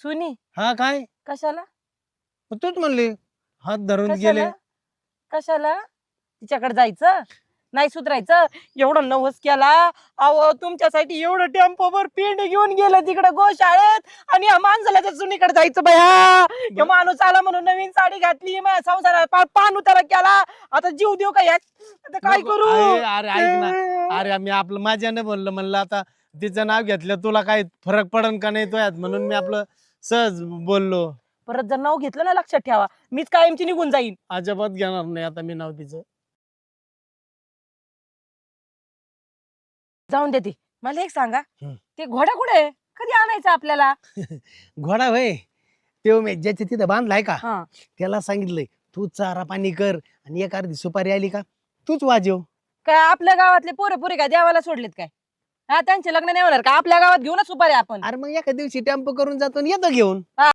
सुनी हा काय कशाला मग तूच म्हणली हात धरून गेले. कशाला कशाला तिच्याकडे जायचं नाही सुधरायचं एवढं नवस केला. अहो तुमच्यासाठी एवढं टेम्पोवर पेंड घेऊन गेलं तिकडे गोशाळेत आणि या माणसाला त्या सुनीकडे जायचं बया. हे माणूस आला म्हणून नवीन साडी घातली माझ्या संसारात पान उतारा केला. आता जीव देऊ का यात आता काय नको, करू. अरे ऐक ना. अरे मी आपलं माझ्याने म्हणलं आता तिचं नाव घेतलं तुला काय फरक पडन का नाही तो यात म्हणून मी आपलं सहज बोललो. परत जर नाव घेतलं ना लक्षात ठेवा मीच कायमची निघून जाईन. अजिबात घेणार नाही आता मी नाव तिचं. जाऊन देते. मला एक सांगा हं. ते घोडा कुठे कधी आणायचं आपल्याला. घोडा भाई तो मी ज्याच्या तिथं बांधलाय का हा त्याला सांगितलंय तू चारा पाणी कर आणि एक अर्धी सुपारी आली का तूच वाजव. काय आपल्या गावातले पोरे पुरे काय देवाला सोडलेत काय. हा त्यांचे लग्न नाही होणार का आपल्या गावात घेऊनच सुपारी आपण. अरे मग एका दिवशी टेम्पो करून जातो आणि येतो घेऊन.